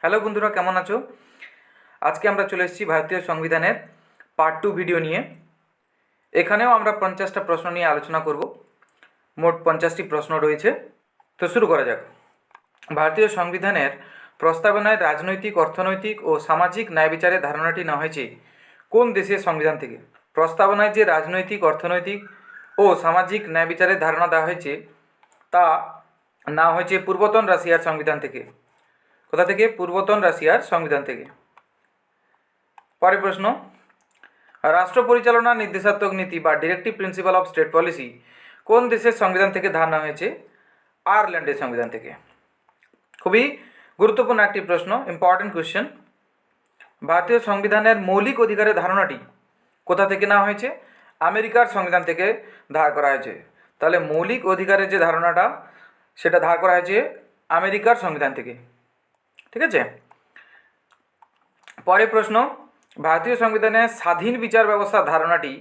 Hello বন্ধুরা, কেমন আছো? আজকে আমরা চলে এসেছি ভারতীয় সংবিধানের পার্ট 2 ভিডিও নিয়ে। এখানেও আমরা 50টা প্রশ্ন নিয়ে আলোচনা করব। মোট 50টি প্রশ্ন রয়েছে। তো শুরু করা যাক। ভারতীয় সংবিধানের প্রস্তাবনায় রাজনৈতিক, অর্থনৈতিক ও সামাজিক ন্যায় বিচারের ধারণাটি নেওয়া হয়েছে কোন দেশের সংবিধান থেকে? প্রস্তাবনায় যে রাজনৈতিক, অর্থনৈতিক ও সামাজিক ন্যায় বিচারের ধারণা দেওয়া হয়েছে তা নেওয়া হয়েছে পূর্বতন রাশিয়ার সংবিধান থেকে। কোথা থেকে? পূর্বতন রাশিয়ার সংবিধান থেকে। পরের প্রশ্ন, রাষ্ট্র পরিচালনা নির্দেশাত্মক নীতি বা directive principal of state policy কোন দেশের সংবিধান থেকে ধার নেওয়া হয়েছে? আয়ারল্যান্ডের সংবিধান থেকে। খুবই গুরুত্বপূর্ণ একটি প্রশ্ন, ইম্পর্টেন্ট কোয়েশ্চেন। ভারতীয় সংবিধানের মৌলিক অধিকারের ধারণাটি কোথা থেকে নেওয়া হয়েছে? আমেরিকার সংবিধান থেকে ধার করা হয়েছে। তাহলে মৌলিক অধিকারের যে ধারণাটা সেটা ধার করা হয়েছে আমেরিকার সংবিধান থেকে। ঠিক আছে। পরের প্রশ্ন, ভারতীয় সংবিধানের স্বাধীন বিচার ব্যবস্থার ধারণাটি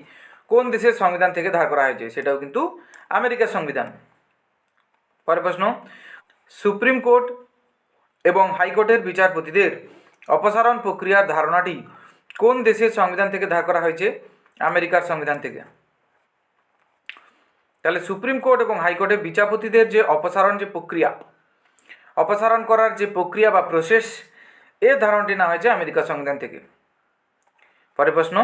কোন দেশের সংবিধান থেকে ধার করা হয়েছে? সেটাও কিন্তু আমেরিকার সংবিধান। পরের প্রশ্ন, সুপ্রিম কোর্ট এবং হাইকোর্টের বিচারপতিদের অপসারণ প্রক্রিয়ার ধারণাটি কোন দেশের সংবিধান থেকে ধার করা হয়েছে? আমেরিকার সংবিধান থেকে। তাহলে সুপ্রিম কোর্ট এবং হাইকোর্টের বিচারপতিদের যে অপসারণ করার যে প্রক্রিয়া বা প্রসেস, এর ধারণাটি নেওয়া হয়েছে আমেরিকার সংবিধান থেকে। পরের প্রশ্ন,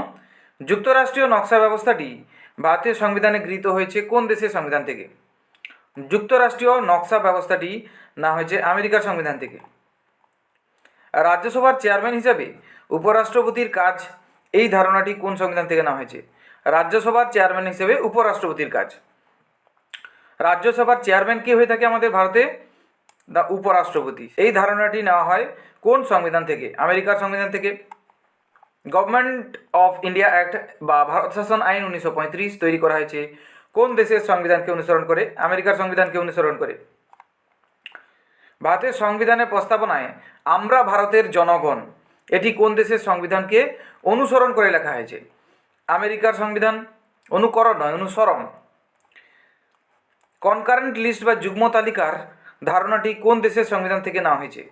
যুক্তরাষ্ট্রীয় নকশা ব্যবস্থাটি ভারতীয় সংবিধানে গৃহীত হয়েছে কোন দেশের সংবিধান থেকে? যুক্তরাষ্ট্রীয় নকশা ব্যবস্থাটি নেওয়া হয়েছে আমেরিকার সংবিধান থেকে। রাজ্যসভার চেয়ারম্যান হিসাবে উপরাষ্ট্রপতির কাজ, এই ধারণাটি কোন সংবিধান থেকে নেওয়া হয়েছে? রাজ্যসভার চেয়ারম্যান হিসেবে উপরাষ্ট্রপতির কাজ। রাজ্যসভার চেয়ারম্যান কে হয়ে থাকে আমাদের ভারতে? দ্য উপরাষ্ট্রপতি। এই ধারণাটি নেওয়া হয় কোন সংবিধান থেকে? আমেরিকার সংবিধান থেকে। গভর্নমেন্ট অফ ইন্ডিয়া অ্যাক্ট বা ভারত শাসন আইন 1935 তৈরি করা হয়েছে কোন দেশের সংবিধানকে অনুসরণ করে? আমেরিকার সংবিধানকে অনুসরণ করে। ভারতের সংবিধানের প্রস্তাবনায় আমরা ভারতের জনগণ, এটি কোন দেশের সংবিধানকে অনুসরণ করে লেখা হয়েছে? আমেরিকার সংবিধান। অনুকরণ নয়, অনুসরণ। কনকারেন্ট লিস্ট বা যুগ্ম তালিকার ধারণাটি কোন দেশের সংবিধান থেকে নেওয়া হয়েছে?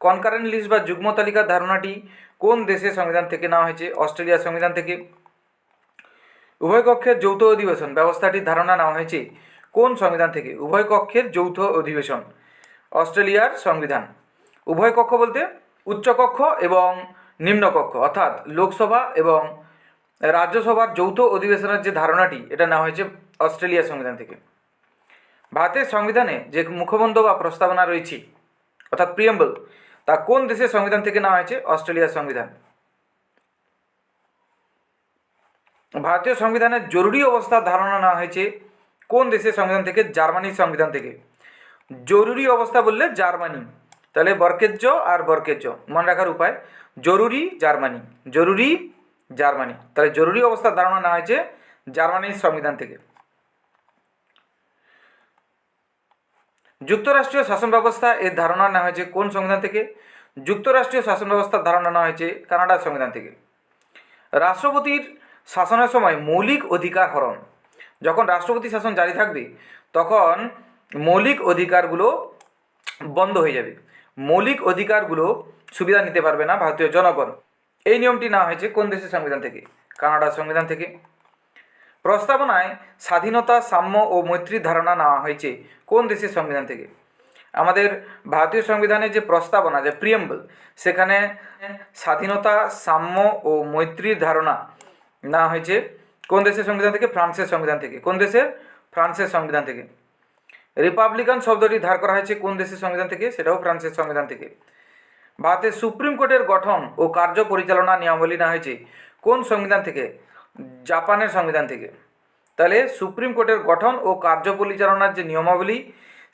কনকারেন্ট লিস্ট বা যুগ্ম তালিকার ধারণাটি কোন দেশের সংবিধান থেকে নেওয়া হয়েছে? অস্ট্রেলিয়ার সংবিধান থেকে। উভয় কক্ষের যৌথ অধিবেশন ব্যবস্থাটির ধারণা নেওয়া হয়েছে কোন সংবিধান থেকে? উভয় কক্ষের যৌথ অধিবেশন, অস্ট্রেলিয়ার সংবিধান। উভয় কক্ষ বলতে উচ্চকক্ষ এবং নিম্নকক্ষ, অর্থাৎ লোকসভা এবং রাজ্যসভার যৌথ অধিবেশনের যে ধারণাটি, এটা নেওয়া হয়েছে অস্ট্রেলিয়ার সংবিধান থেকে। ভারতের সংবিধানে যে মুখবন্ধ বা প্রস্তাবনা রয়েছে, অর্থাৎ প্রিয়েম্বল, তা কোন দেশের সংবিধান থেকে নেওয়া হয়েছে? অস্ট্রেলিয়ার সংবিধান। ভারতীয় সংবিধানের জরুরি অবস্থার ধারণা নেওয়া হয়েছে কোন দেশের সংবিধান থেকে? জার্মানির সংবিধান থেকে। জরুরি অবস্থা বললে জার্মানি, তাহলে বরকেজ্য আর বরকেজ্য মনে রাখার উপায়, জরুরি জার্মানি, জরুরি জার্মানি। তাহলে জরুরি অবস্থার ধারণা নেওয়া হয়েছে জার্মানির সংবিধান থেকে। যুক্তরাষ্ট্রীয় শাসন ব্যবস্থা এর ধারণা নেওয়া হয়েছে কোন সংবিধান থেকে? যুক্তরাষ্ট্রীয় শাসন ব্যবস্থার ধারণা নেওয়া হয়েছে কানাডার সংবিধান থেকে। রাষ্ট্রপতির শাসনের সময় মৌলিক অধিকার হরণ, যখন রাষ্ট্রপতি শাসন জারি থাকবে তখন মৌলিক অধিকারগুলো বন্ধ হয়ে যাবে, মৌলিক অধিকারগুলো সুবিধা নিতে পারবে না ভারতীয় জনগণ। এই নিয়মটি নেওয়া হয়েছে কোন দেশের সংবিধান থেকে? কানাডার সংবিধান থেকে। প্রস্তাবনায় স্বাধীনতা, সাম্য ও মৈত্রীর ধারণা নেওয়া হয়েছে কোন দেশের সংবিধান থেকে? আমাদের ভারতীয় সংবিধানের যে প্রস্তাবনা, যে প্রিয়েম্বল, সেখানে স্বাধীনতা, সাম্য ও মৈত্রীর ধারণা নেওয়া হয়েছে কোন দেশের সংবিধান থেকে? ফ্রান্সের সংবিধান থেকে। কোন দেশের? ফ্রান্সের সংবিধান থেকে। রিপাবলিকান শব্দটি ধার করা হয়েছে কোন দেশের সংবিধান থেকে? সেটাও ফ্রান্সের সংবিধান থেকে। ভারতের সুপ্রিম কোর্টের গঠন ও কার্য পরিচালনা নিয়মাবলী নেওয়া হয়েছে কোন সংবিধান থেকে? জাপানের সংবিধান থেকে। তাহলে সুপ্রিম কোর্টের গঠন ও কার্য পরিচালনার যে নিয়মাবলী,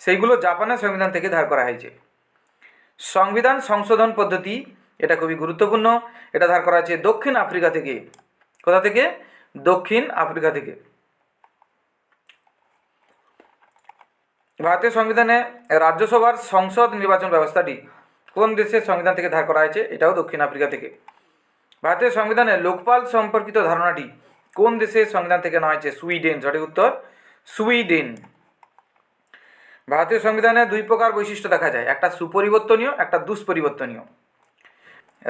সেইগুলো জাপানের সংবিধান থেকে ধার করা হয়েছে। সংবিধান সংশোধন পদ্ধতি, এটা খুবই গুরুত্বপূর্ণ, এটা ধার করা হয়েছে দক্ষিণ আফ্রিকা থেকে। কোথা থেকে? দক্ষিণ আফ্রিকা থেকে। ভারতীয় সংবিধানে রাজ্যসভার সংসদ নির্বাচন ব্যবস্থাটি কোন দেশের সংবিধান থেকে ধার করা হয়েছে? এটাও দক্ষিণ আফ্রিকা থেকে। ভারতীয় সংবিধানে লোকপাল সম্পর্কিত ধারণাটি কোন দেশের সংবিধান থেকে নেওয়া হয়েছে? সুইডেন। সঠিক উত্তর সুইডেন। ভারতীয় সংবিধানে দুই প্রকার বৈশিষ্ট্য দেখা যায়, একটা সুপরিবর্তনীয়, একটা দুষ্পরিবর্তনীয়।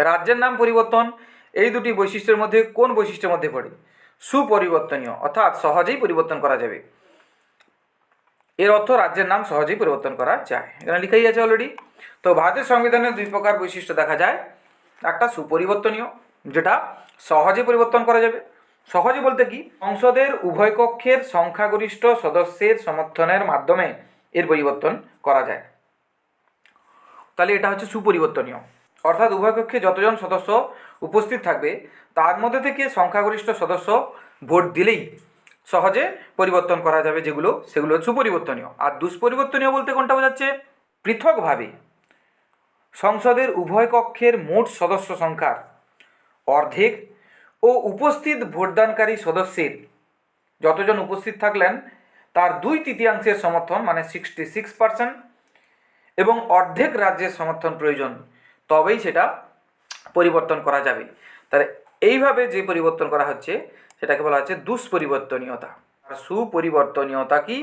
রাজ্যের নাম পরিবর্তন এই দুটি বৈশিষ্ট্যের মধ্যে কোন বৈশিষ্ট্যের মধ্যে পড়ে? সুপরিবর্তনীয়, অর্থাৎ সহজেই পরিবর্তন করা যাবে। এর অর্থ রাজ্যের নাম সহজেই পরিবর্তন করা যায়, এখানে লিখাই আছে অলরেডি। তো ভারতের সংবিধানে দুই প্রকার বৈশিষ্ট্য দেখা যায়। একটা সুপরিবর্তনীয়, যেটা সহজে পরিবর্তন করা যাবে। সহজে বলতে কি, সংসদের উভয় কক্ষের সংখ্যাগরিষ্ঠ সদস্যের সমর্থনের মাধ্যমে এর পরিবর্তন করা যায়। তাহলে এটা হচ্ছে সুপরিবর্তনীয়, অর্থাৎ উভয় কক্ষে যতজন সদস্য উপস্থিত থাকবে তার মধ্যে থেকে সংখ্যাগরিষ্ঠ সদস্য ভোট দিলেই সহজে পরিবর্তন করা যাবে, সেগুলো সুপরিবর্তনীয়। আর দুষ্পরিবর্তনীয় বলতে কোনটা বোঝাচ্ছে? পৃথকভাবে সংসদের উভয় কক্ষের মোট সদস্য সংখ্যার অর্ধেক ও উপস্থিত ভোটদানকারী সদস্যের, যতজন উপস্থিত থাকলেন তার 2/3 সমর্থন, মানে 66%, এবং অর্ধেক রাজ্যের সমর্থন প্রয়োজন, তবেই সেটা পরিবর্তন করা যাবে। তাহলে এইভাবে যে পরিবর্তন করা হচ্ছে সেটাকে বলা হচ্ছে দুষ্পরিবর্তনীয়তা। আর সুপরিবর্তনীয়তা কি?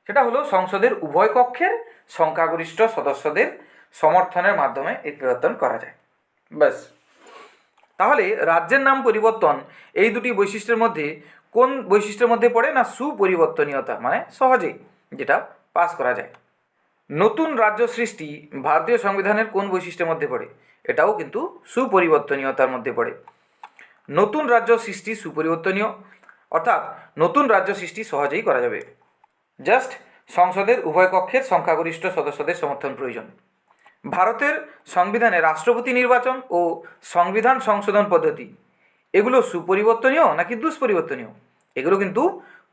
সেটা হলো সংসদের উভয় কক্ষের সংখ্যাগরিষ্ঠ সদস্যদের সমর্থনের মাধ্যমে এই পরিবর্তন করা যায়। ব্যাস। তাহলে রাজ্যের নাম পরিবর্তন এই দুটি বৈশিষ্ট্যের মধ্যে কোন বৈশিষ্ট্যের মধ্যে পড়ে? না সুপরিবর্তনীয়তা, মানে সহজেই যেটা পাস করা যায়। নতুন রাজ্য সৃষ্টি ভারতীয় সংবিধানের কোন বৈশিষ্ট্যের মধ্যে পড়ে? এটাও কিন্তু সুপরিবর্তনীয়তার মধ্যে পড়ে। নতুন রাজ্য সৃষ্টি সুপরিবর্তনীয়, অর্থাৎ নতুন রাজ্য সৃষ্টি সহজেই করা যাবে, জাস্ট সংসদের উভয় কক্ষের সংখ্যাগরিষ্ঠ সদস্যদের সমর্থন প্রয়োজন। ভারতের সংবিধানে রাষ্ট্রপতি নির্বাচন ও সংবিধান সংশোধন পদ্ধতি এগুলো সুপরিবর্তনীয় নাকি দুষ্পরিবর্তনীয়? এগুলো কিন্তু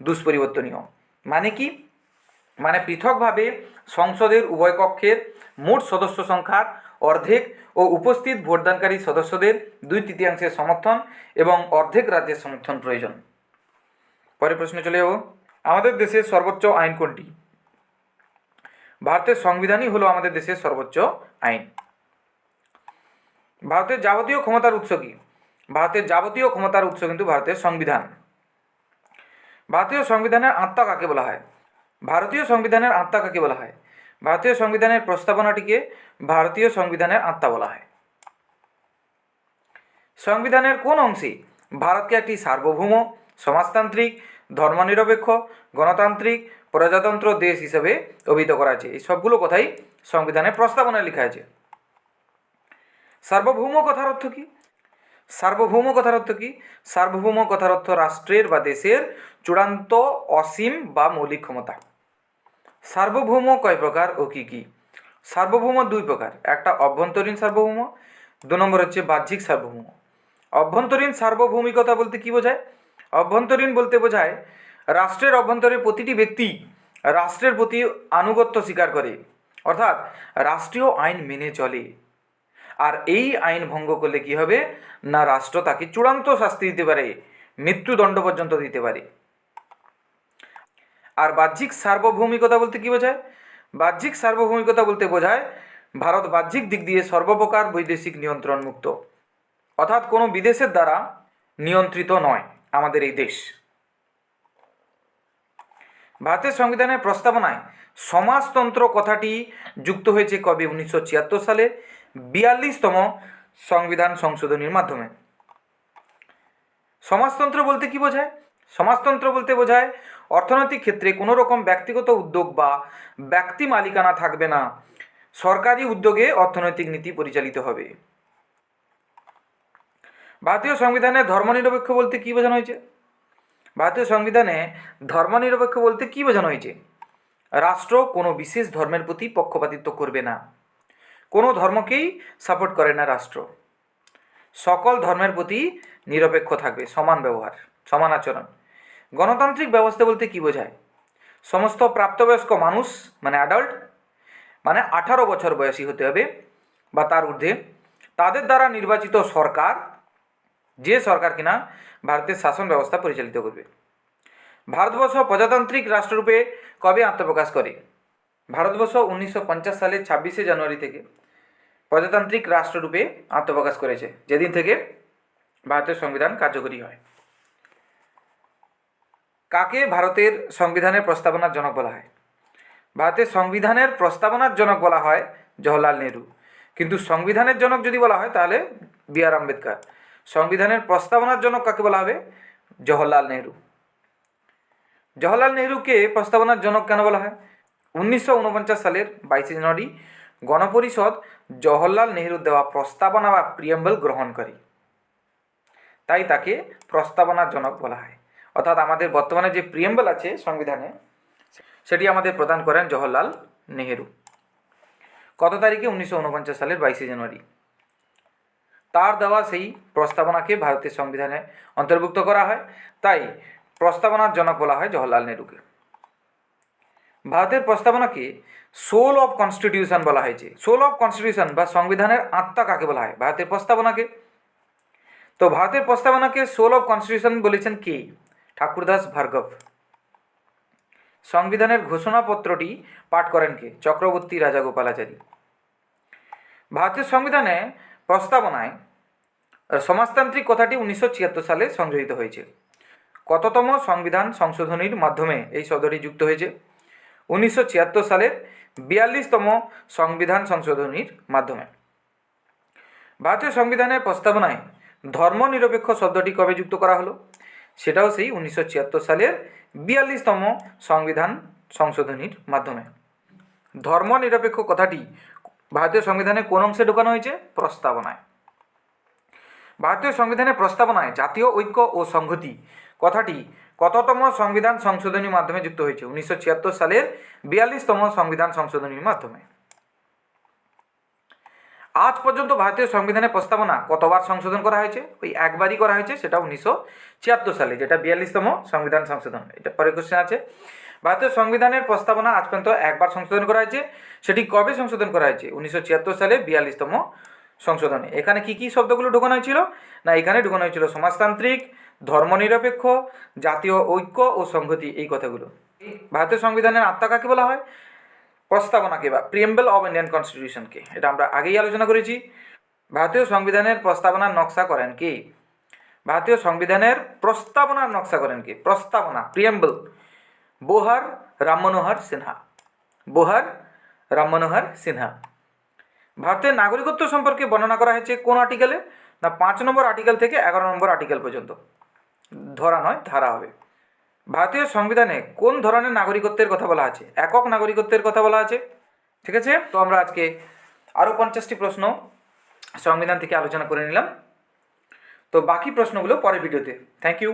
দুষ্পরিবর্তনীয়। মানে কি? মানে পৃথকভাবে সংসদের উভয় কক্ষের মোট সদস্য সংখ্যার অর্ধেক ও উপস্থিত ভোটদানকারী সদস্যদের 2/3 সমর্থন এবং অর্ধেক রাজ্যের সমর্থন প্রয়োজন। পরের প্রশ্নে চলে যাব। আমাদের দেশের সর্বোচ্চ আইন কোনটি? ভারতের সংবিধানই হলো আমাদের দেশের সর্বোচ্চ আইন। ভারতের যাবতীয় ক্ষমতার উৎস কি? ভারতের যাবতীয় ক্ষমতার উৎস কিন্তু ভারতের সংবিধান। ভারতীয় সংবিধানের আত্মা কাকে বলা হয়? ভারতীয় সংবিধানের আত্মা কাকে বলা হয়? ভারতীয় সংবিধানের প্রস্তাবনাটিকে ভারতীয় সংবিধানের আত্মা বলা হয়। সংবিধানের কোন অংশে ভারতকে একটি সার্বভৌম, সমাজতান্ত্রিক, ধর্মনিরপেক্ষ, গণতান্ত্রিক, প্রজাতন্ত্র দেশ হিসেবে অভিহিত করা আছে? এই সবগুলো কথাই সংবিধানের প্রস্তাবনায় লেখা আছে। সার্বভৌম কথার অর্থ কি? সার্বভৌম কথার অর্থ কি? সার্বভৌম কথার অর্থ রাষ্ট্রের বা দেশের চূড়ান্ত, অসীম বা মৌলিক ক্ষমতা। সার্বভৌম কয় প্রকার ও কি কি? সার্বভৌম দুই প্রকার, একটা অভ্যন্তরীণ সার্বভৌম, 2 নম্বর হচ্ছে বাহ্যিক সার্বভৌম। অভ্যন্তরীণ সার্বভৌমিকতা বলতে কি বোঝায়? অভ্যন্তরীণ বলতে বোঝায় রাষ্ট্রের অভ্যন্তরে প্রতিটি ব্যক্তি রাষ্ট্রের প্রতি আনুগত্য স্বীকার করে, অর্থাৎ রাষ্ট্রীয় আইন মেনে চলে। আর এই আইন ভঙ্গ করলে কি হবে? না রাষ্ট্র তাকে চূড়ান্ত শাস্তি দিতে পারে, মৃত্যুদণ্ড পর্যন্ত দিতে পারে। আর বাহ্যিক সার্বভৌমিকতা বলতে কি বোঝায়? বাহ্যিক সার্বভৌমিকতা বলতে বোঝায় ভারত বাহ্যিক দিক দিয়ে সর্বপ্রকার বৈদেশিক নিয়ন্ত্রণ মুক্ত, অর্থাৎ কোনো বিদেশের দ্বারা নিয়ন্ত্রিত নয় আমাদের এই দেশ। ভারতের সংবিধানের প্রস্তাবনায় সমাজতন্ত্র কথাটি যুক্ত হয়েছে কবে? 1976 সালে 42তম সংবিধান সংশোধনীর মাধ্যমে। সমাজতন্ত্র বলতে কি বোঝায়? সমাজতন্ত্র বলতে বোঝায় অর্থনৈতিক ক্ষেত্রে কোনো রকম ব্যক্তিগত উদ্যোগ বা ব্যক্তি মালিকানা থাকবে না, সরকারি উদ্যোগে অর্থনৈতিক নীতি পরিচালিত হবে। ভারতীয় সংবিধানে ধর্মনিরপেক্ষ বলতে কি বোঝানো হয়েছে? ভারতীয় সংবিধানে ধর্মনিরপেক্ষ বলতে কি বোঝানো হয়েছে? রাষ্ট্র কোনো বিশেষ ধর্মের প্রতি পক্ষপাতিত্ব করবে না, কোনো ধর্মকেই সাপোর্ট করে না রাষ্ট্র, সকল ধর্মের প্রতি নিরপেক্ষ থাকবে, সমান ব্যবহার, সমান আচরণ। গণতান্ত্রিক ব্যবস্থা বলতে কি বোঝায়? সমস্ত প্রাপ্তবয়স্ক মানুষ, মানে অ্যাডাল্ট, মানে 18 বছর বয়সী হতে হবে বা তার ঊর্ধ্বে, তাদের দ্বারা নির্বাচিত সরকার, যে সরকার কিনা ভারতের শাসন ব্যবস্থা পরিচালিত করবে। ভারতবর্ষ প্রজাতান্ত্রিক রাষ্ট্ররূপে কবে আত্মপ্রকাশ করে? ভারতবর্ষ 1950 সালের 26শে জানুয়ারি থেকে প্রজাতান্ত্রিক রাষ্ট্ররূপে আত্মপ্রকাশ করেছে, যেদিন থেকে ভারতের সংবিধান কার্যকরী হয়। কাকে ভারতের সংবিধানের প্রস্তাবনার জনক বলা হয়? ভারতের সংবিধানের প্রস্তাবনার জনক বলা হয় জওহরলাল নেহরু। কিন্তু সংবিধানের জনক যদি বলা হয় তাহলে বি.আর. আম্বেদকর। সংবিধানের প্রস্তাবনার জনক কাকে বলা হবে? জওহরলাল নেহরু। জওহরলাল নেহরুকে প্রস্তাবনার জনক কেন বলা হয়? 1949 সালের 22 জানুয়ারি গণপরিষদ জওহরলাল নেহরুর দেওয়া প্রস্তাবনা বা প্রিয়াম্বল গ্রহণ করে, তাই তাকে প্রস্তাবনার জনক বলা হয়। অর্থাৎ আমাদের বর্তমানে যে প্রিয়াম্বল আছে সংবিধানে, সেটি আমাদের প্রদান করেন জওহরলাল নেহরু। কত তারিখে? 1949 সালের 22 জানুয়ারি। তার দেওয়া সেই প্রস্তাবনাকে ভারতের সংবিধানে অন্তর্ভুক্ত করা হয়, তাই প্রস্তাবনার জনক বলা হয় জওহরলাল নেহরুকে। ভারতের প্রস্তাবনাকে সোল অফ কনস্টিটিউশন বলা হয়েছে। সোল অফ কনস্টিটিউশন বা সংবিধানের আত্মা কাকে বলা হয়? ভারতের প্রস্তাবনাকে। তো ভারতের প্রস্তাবনাকে সোল অফ কনস্টিটিউশন বলেছেন কে? ঠাকুরদাস ভার্গব। সংবিধানের ঘোষণাপত্রটি পাঠ করেন কে? চক্রবর্তী রাজাগোপালাচারী। ভারতীয় সংবিধানে প্রস্তাবনায় সমাজতান্ত্রিক কথাটি 1976 সালে সংযোজিত হয়েছে। কততম সংবিধান সংশোধনীর মাধ্যমে এই শব্দটি যুক্ত হয়েছে? 1976 সালের 42তম সংবিধান সংশোধনীর মাধ্যমে। ভারতীয় সংবিধানের প্রস্তাবনায় ধর্মনিরপেক্ষ শব্দটি কবে যুক্ত করা হলো? সেটাও সেই 1976 সালের 42তম সংবিধান সংশোধনীর মাধ্যমে। ধর্মনিরপেক্ষ কথাটি ভারতীয় সংবিধানের কোন অংশে ঢোকানো হয়েছে? প্রস্তাবনায়। ভারতীয় সংবিধানের প্রস্তাবনায় জাতীয় ঐক্য ও সংহতি কথাটি কততম সংবিধান সংশোধনীর মাধ্যমে যুক্ত হয়েছে? 1976 সালের 42তম সংবিধান সংশোধনীর মাধ্যমে। আজ পর্যন্ত ভারতীয় সংবিধানের প্রস্তাবনা কতবার সংশোধন করা হয়েছে? ওই একবারই করা হয়েছে, সেটা 1976 সালে, যেটা 42তম সংবিধান সংশোধন। এটা পরে কোশ্চেন আছে। ভারতীয় সংবিধানের প্রস্তাবনা আজ পর্যন্ত একবার সংশোধন করা হয়েছে, সেটি কবে সংশোধন করা হয়েছে? 1976 সালে 42তম সংশোধনে। এখানে কি কি শব্দগুলো ঢোকানো হয়েছিল? না, এখানে ঢোকানো হয়েছিল সমাজতান্ত্রিক, ধর্মনিরপেক্ষ, জাতীয় ঐক্য ও সংহতি, এই কথাগুলো। ভারতীয় সংবিধানের আত্মা কাকে বলা হয়? প্রস্তাবনাকে বা প্রিয়েম্বল অব ইন্ডিয়ান কনস্টিটিউশনকে। এটা আমরা আগেই আলোচনা করেছি। ভারতীয় সংবিধানের প্রস্তাবনার নকশা করেন কে? ভারতীয় সংবিধানের প্রস্তাবনার নকশা করেন কে? প্রস্তাবনা, প্রিয়েম্বল, বোহার রামমনোহর সিনহা। বোহার রামমনোহর সিনহা। ভারতের নাগরিকত্ব সম্পর্কে বর্ণনা করা হয়েছে কোন আর্টিকেলে? না, 5 নম্বর আর্টিকেল থেকে 11 নম্বর আর্টিকেল পর্যন্ত। ধরা নয়, ধারা হবে। ভারতীয় সংবিধানে কোন ধরনের নাগরিকত্বের কথা বলা আছে? একক নাগরিকত্বের কথা বলা আছে। ঠিক আছে, তো আমরা আজকে আরও 50টি প্রশ্ন সংবিধান থেকে আলোচনা করে নিলাম। তো বাকি প্রশ্নগুলো পরের ভিডিওতে। Thank you.